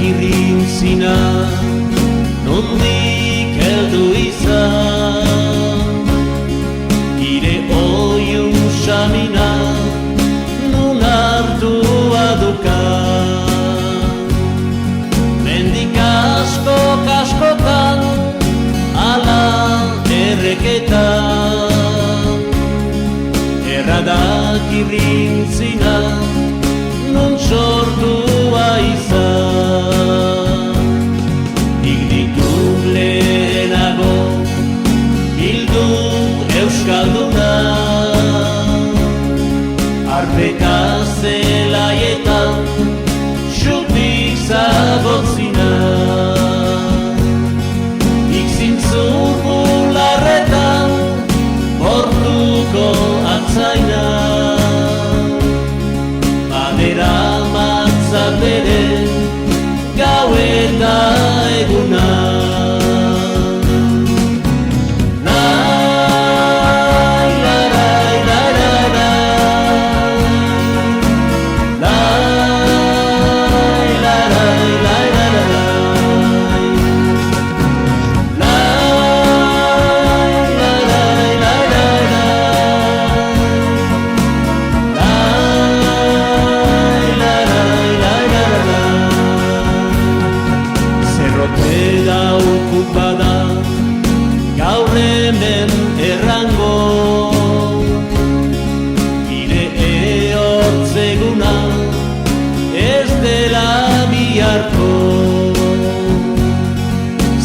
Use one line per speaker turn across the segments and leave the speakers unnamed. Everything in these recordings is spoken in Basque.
irrintzina nondik heldu izan gire oiun samina nun hartua duka mendik askotan ala erreketan erradak irrintzina non sortua izan Ignitu lehenago hildu euskalduna arpeka zelaietan xutik zagotzina ikzintzur bularretan portuko atzaina bere gau eta eguna ocupada gaur hemen errango ire ehortzeguna ez dela biharko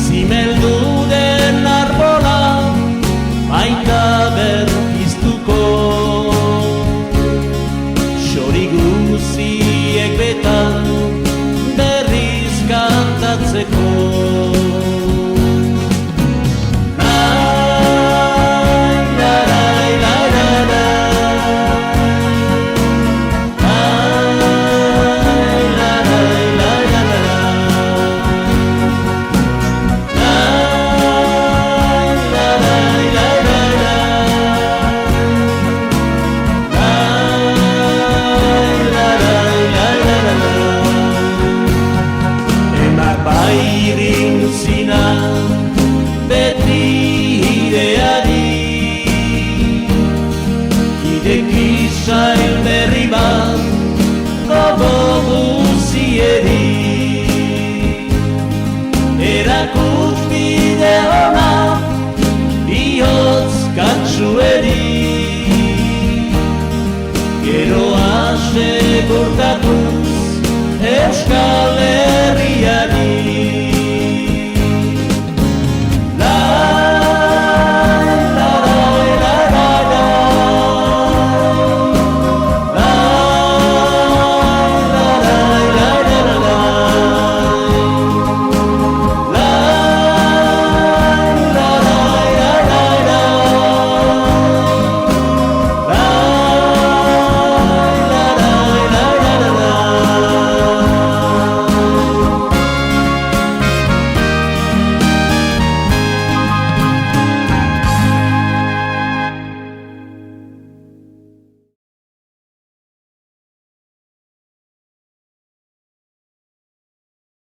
zimeldu den arbola baita berpiztuko xori guziek betan berriz kantatzeko irrintzina beti ideari ideki sail berri bat gogo guzieri erakutz bide ona bihotz katsueri gero asegurtatuz euskal